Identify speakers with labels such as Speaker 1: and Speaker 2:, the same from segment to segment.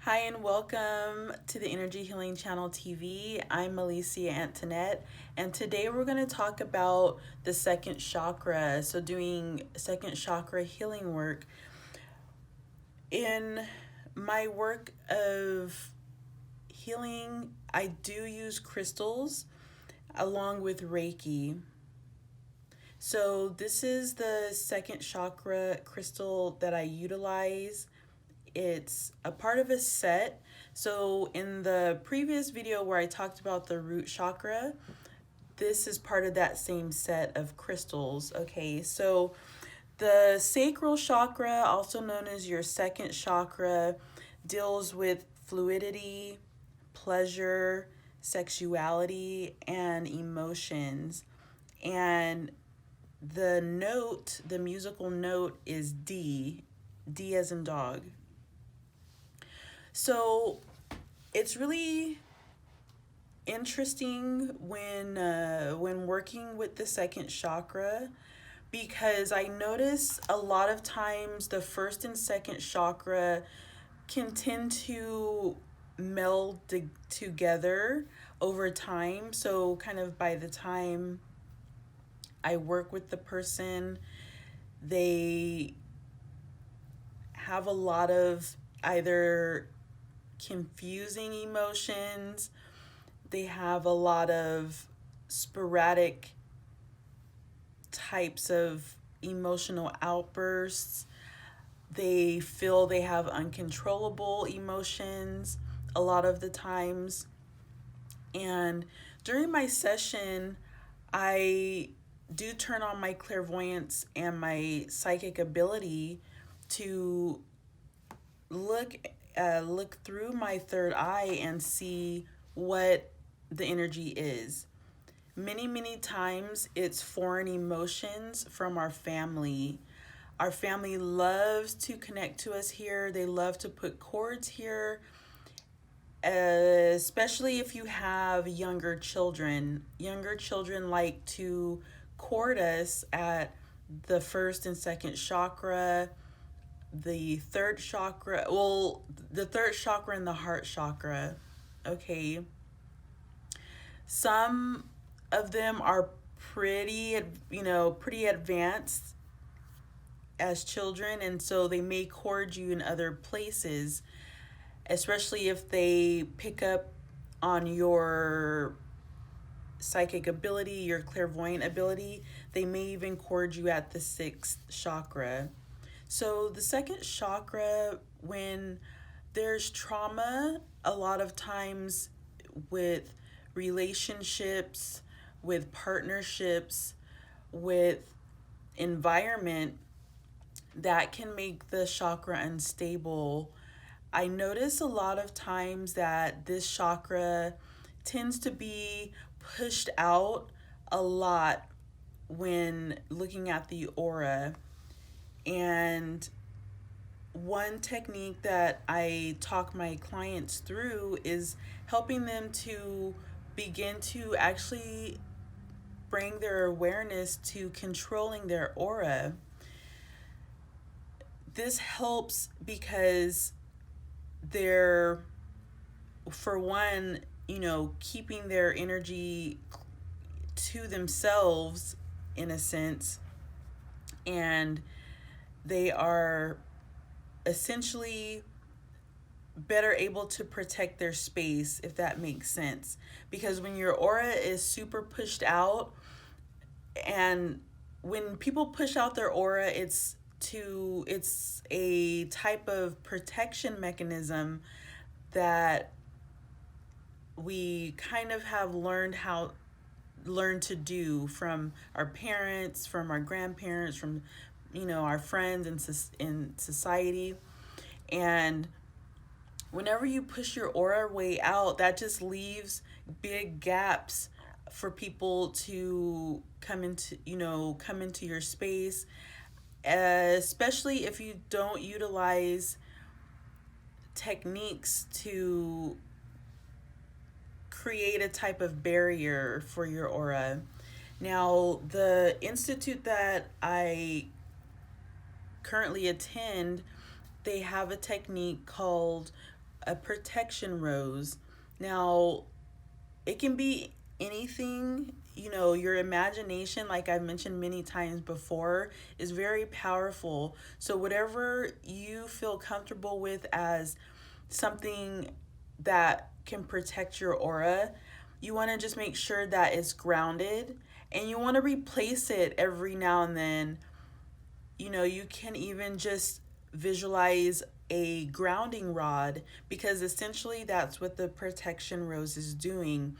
Speaker 1: Hi and welcome to the Energy Healing Channel TV. I'm Alicia Antoinette, and today we're going to talk about the second chakra. So doing second chakra healing work. In my work of healing, I do use crystals along with Reiki. So this is the second chakra crystal that I utilize. It's a part of a set. So in the previous video where I talked about the root chakra, this is part of that same set of crystals. Okay, so the sacral chakra, also known as your second chakra, deals with fluidity, pleasure, sexuality, and emotions. And the musical note is D, D as in dog. So it's really interesting when working with the second chakra, because I notice a lot of times the first and second chakra can tend to meld together over time. So kind of by the time I work with the person, they have a lot of either confusing emotions, they have a lot of sporadic types of emotional outbursts, they feel they have uncontrollable emotions a lot of the times. And during my session, I do turn on my clairvoyance and my psychic ability to look through my third eye and see what the energy is. Many times it's foreign emotions from our family. Our family loves to connect to us here. They love to put cords here, especially if you have younger children. Younger children like to cord us at the first and second chakra, the third chakra, the third chakra and the heart chakra. Okay. Some of them are pretty advanced as children, and so they may cord you in other places, especially if they pick up on your psychic ability, your clairvoyant ability. They may even cord you at the sixth chakra. So the second chakra, when there's trauma, a lot of times with relationships, with partnerships, with environment, that can make the chakra unstable. I notice a lot of times that this chakra tends to be pushed out a lot when looking at the aura. And one technique that I talk my clients through is helping them to begin to actually bring their awareness to controlling their aura. This helps because they're, for one, keeping their energy to themselves in a sense, and they are essentially better able to protect their space, if that makes sense. Because when your aura is super pushed out, and when people push out their aura, it's a type of protection mechanism that we kind of have learned to do from our parents, from our grandparents, from our friends in society. And whenever you push your aura way out, that just leaves big gaps for people to come into your space, especially if you don't utilize techniques to create a type of barrier for your aura. Now, the institute that I currently attend, they have a technique called a protection rose. Now, it can be anything. Your imagination, like I've mentioned many times before, is very powerful. So whatever you feel comfortable with as something that can protect your aura, you want to just make sure that it's grounded, and you want to replace it every now and then. You can even just visualize a grounding rod, because essentially that's what the protection rose is doing.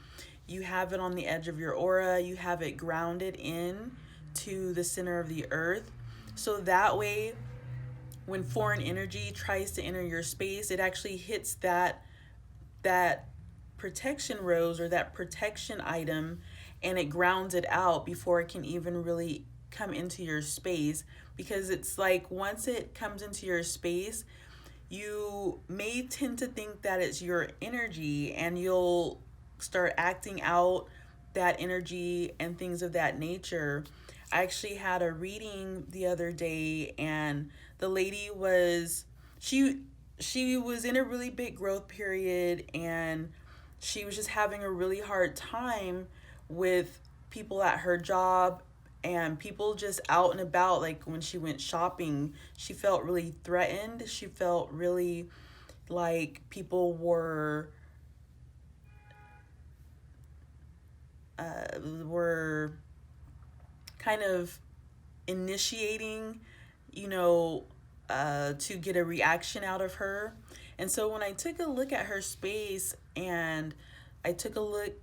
Speaker 1: You have it on the edge of your aura, you have it grounded in to the center of the earth. So that way, when foreign energy tries to enter your space, it actually hits that protection rose or that protection item, and it grounds it out before it can even really come into your space. Because it's like, once it comes into your space, you may tend to think that it's your energy, and you'll start acting out that energy and things of that nature. I actually had a reading the other day, and the lady was she was in a really big growth period, and she was just having a really hard time with people at her job and people just out and about. Like when she went shopping, she felt really threatened. She felt really like people were kind of initiating, to get a reaction out of her. And so when I took a look at her space, and I took a look,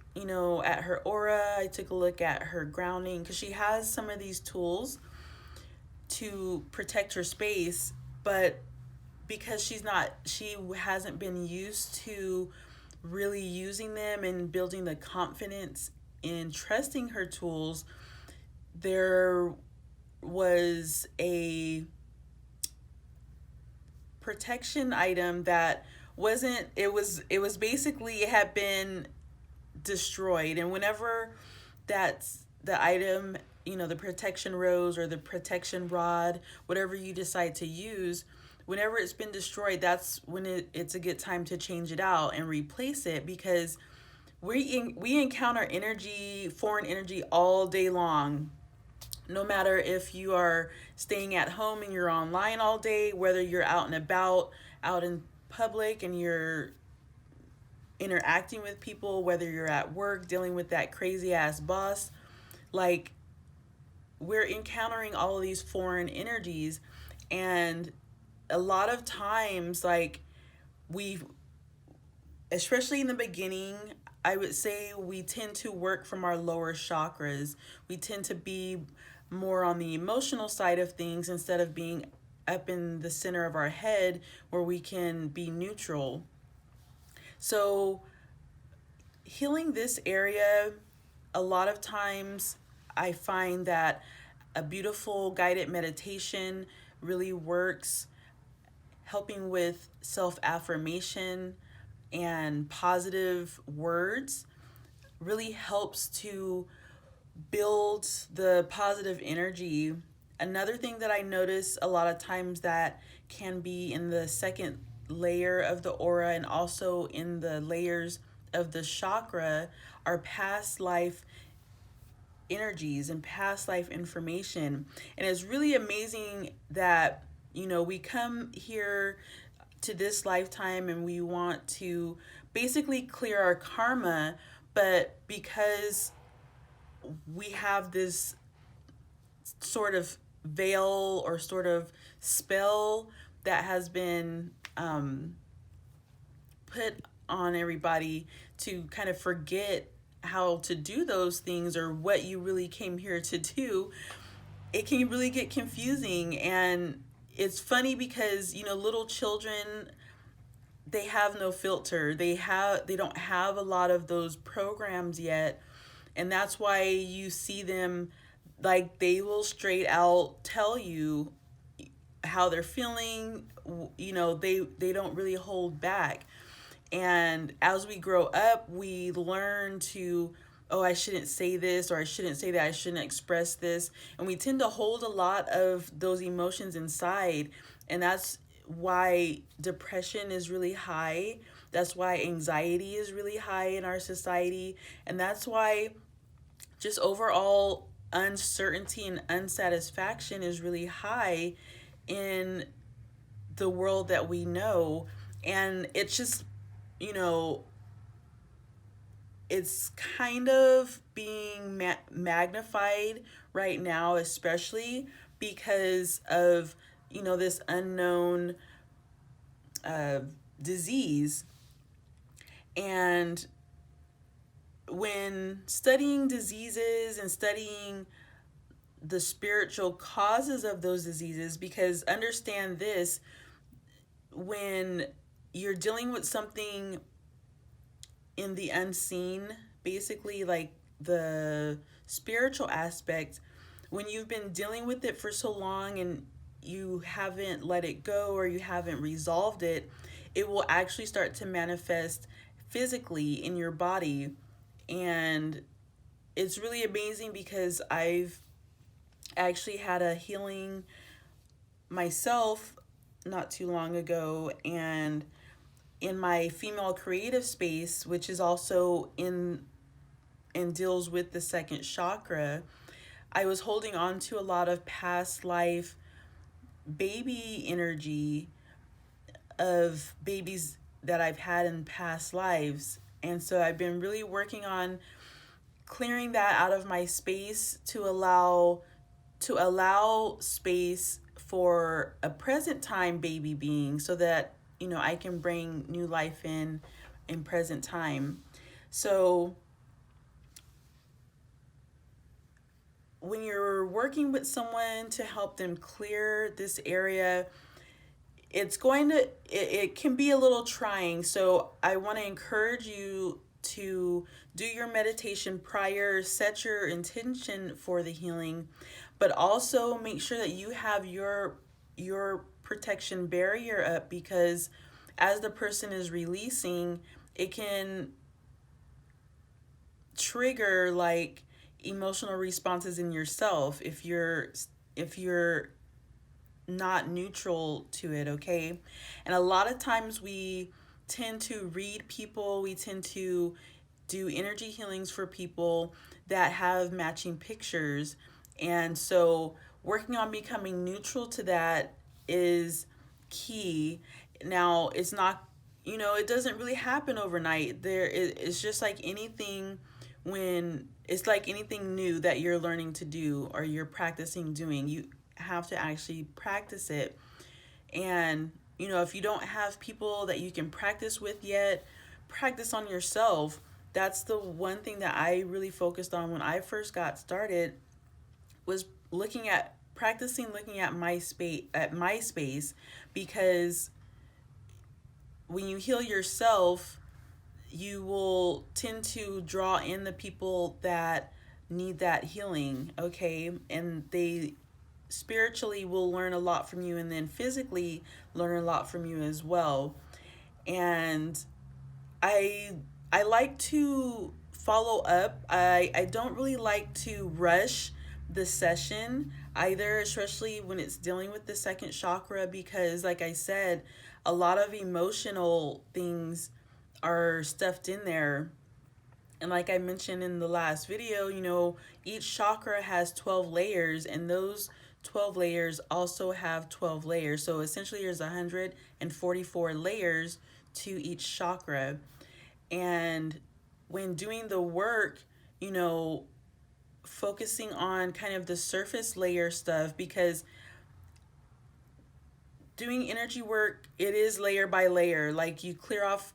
Speaker 1: at her aura, I took a look at her grounding, because she has some of these tools to protect her space, but because she hasn't been used to really using them and building the confidence in trusting her tools, there was a protection item that wasn't it was basically, it had been destroyed. And whenever that's the item, the protection rose or the protection rod, whatever you decide to use, whenever it's been destroyed, that's when it's a good time to change it out and replace it. Because we encounter energy, foreign energy, all day long. No matter if you are staying at home and you're online all day, whether you're out and about, out in public, and you're interacting with people, whether you're at work dealing with that crazy ass boss, like, we're encountering all of these foreign energies. And a lot of times, like, we, especially in the beginning, I would say we tend to work from our lower chakras. We tend to be more on the emotional side of things, instead of being up in the center of our head where we can be neutral. So healing this area, a lot of times I find that a beautiful guided meditation really works, helping with self-affirmation and positive words really helps to build the positive energy. Another thing that I notice a lot of times that can be in the second layer of the aura, and also in the layers of the chakra, are past life energies and past life information. And it's really amazing that, we come here to this lifetime and we want to basically clear our karma, but because we have this sort of veil or sort of spell that has been put on everybody to kind of forget how to do those things, or what you really came here to do, it can really get confusing. And it's funny because, little children, they have no filter. They don't have a lot of those programs yet. And that's why you see them, like, they will straight out tell you how they're feeling. They don't really hold back. And as we grow up, we learn to, oh, I shouldn't say this, or I shouldn't say that, I shouldn't express this. And we tend to hold a lot of those emotions inside. And that's why depression is really high. That's why anxiety is really high in our society. And that's why just overall uncertainty and unsatisfaction is really high in the world that we know. And it's just, you know, it's kind of being magnified right now, especially because of, you know, this unknown uh, disease. And when studying diseases and studying the spiritual causes of those diseases, because understand this, when you're dealing with something in the unseen, basically like the spiritual aspect, when you've been dealing with it for so long and you haven't let it go or you haven't resolved it, it will actually start to manifest physically in your body. And it's really amazing because I've actually had a healing myself not too long ago, and in my female creative space, which is also in and deals with the second chakra, I was holding on to a lot of past life baby energy of babies that I've had in past lives. And so I've been really working on clearing that out of my space to allow space for a present time baby being, so that, you know, I can bring new life in present time. So when you're working with someone to help them clear this area, it can be a little trying. So I want to encourage you to do your meditation prior, set your intention for the healing, but also make sure that you have your protection barrier up, because as the person is releasing, it can trigger like emotional responses in yourself if you're not neutral to it, okay? And a lot of times we tend to read people, we tend to do energy healings for people that have matching pictures. And so working on becoming neutral to that is key. Now, it's not, you know, it doesn't really happen overnight. It's just like anything, when it's like anything new that you're learning to do or you're practicing doing, you have to actually practice it. And, you know, if you don't have people that you can practice with yet, practice on yourself. That's the one thing that I really focused on when I first got started, was looking at my space, because when you heal yourself, you will tend to draw in the people that need that healing, okay? And they spiritually will learn a lot from you, and then physically learn a lot from you as well. And I I like to follow up. I don't really like to rush the session either, especially when it's dealing with the second chakra, because like I said, a lot of emotional things are stuffed in there. And like I mentioned in the last video, you know, each chakra has 12 layers, and those 12 layers also have 12 layers. So essentially, there's 144 layers to each chakra. And when doing the work, you know, focusing on kind of the surface layer stuff, because doing energy work, it is layer by layer. Like you clear off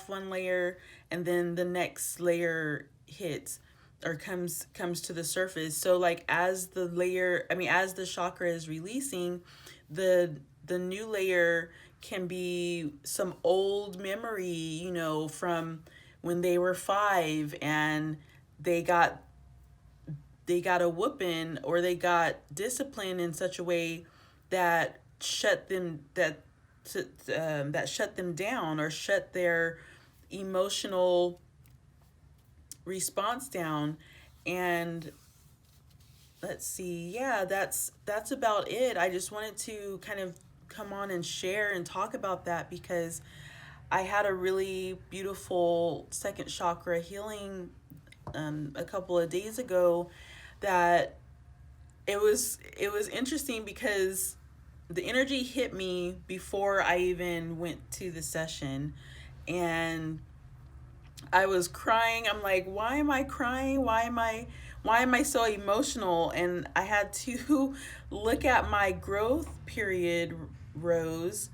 Speaker 1: one layer, and then the next layer hits or comes to the surface. So like as the chakra is releasing, the new layer can be some old memory, you know, from when they were 5 and they got they got a whooping, or they got disciplined in such a way that shut them that shut them down, or shut their emotional response down. And let's see, yeah, that's about it. I just wanted to kind of come on and share and talk about that, because I had a really beautiful second chakra healing a couple of days ago. That it was interesting because the energy hit me before I even went to the session, and I was crying. I'm like, why am I crying? Why am I so emotional? And I had to look at my growth period rose.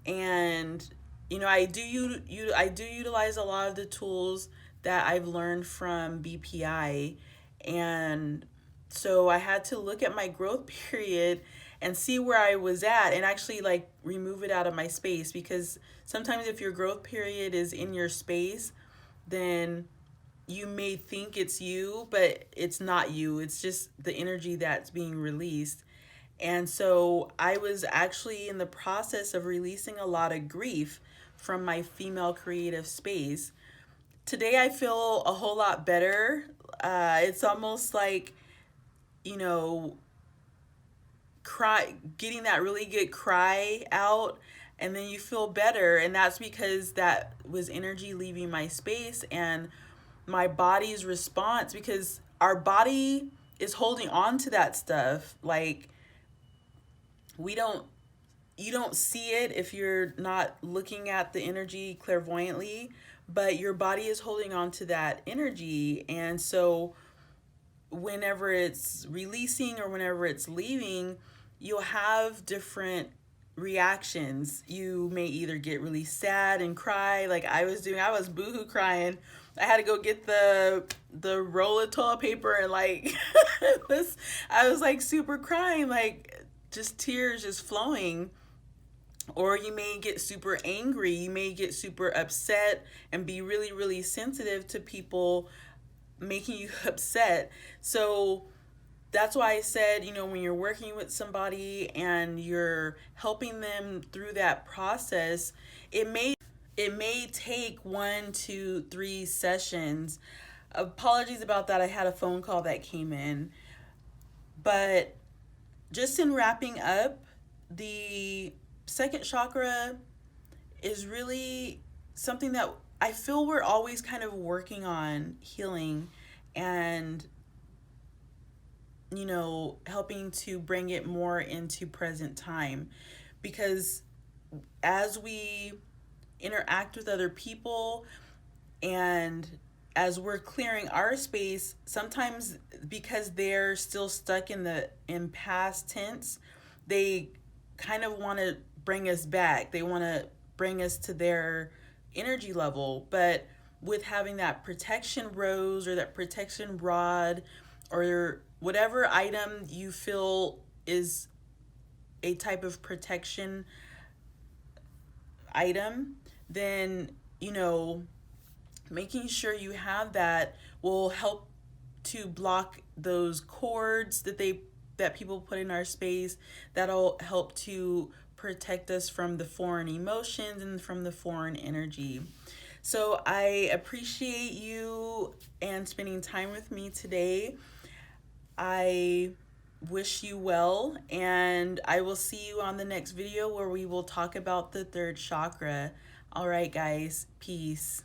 Speaker 1: And I do utilize a lot of the tools that I've learned from BPI. And so I had to look at my growth period and see where I was at, and actually like remove it out of my space, because sometimes if your growth period is in your space, then you may think it's you, but it's not you. It's just the energy that's being released. And so I was actually in the process of releasing a lot of grief from my female creative space. Today I feel a whole lot better. It's almost like, you know, getting that really good cry out, and then you feel better. And that's because that was energy leaving my space, and my body's response, because our body is holding on to that stuff. Like, we don't you don't see it if you're not looking at the energy clairvoyantly, but your body is holding on to that energy. And so whenever it's releasing or whenever it's leaving, you'll have different reactions. You may either get really sad and cry like I was doing. I was boohoo crying. I had to go get the roll of toilet paper and like I was like super crying, like just tears just flowing. Or you may get super angry. You may get super upset and be really, really sensitive to people making you upset. So that's why I said, when you're working with somebody and you're helping them through that process, it may take 1, 2, 3 sessions. Apologies about that. I had a phone call that came in. But just in wrapping up, the second chakra is really something that I feel we're always kind of working on healing, and helping to bring it more into present time, because as we interact with other people and as we're clearing our space, sometimes because they're still stuck in past tense, they kind of want to bring us back. They want to bring us to their energy level. But with having that protection rose or that protection rod or whatever item you feel is a type of protection item, then making sure you have that will help to block those cords that people put in our space. That'll help to protect us from the foreign emotions and from the foreign energy. So I appreciate you and spending time with me today. I wish you well, and I will see you on the next video where we will talk about the third chakra. All right, guys, peace.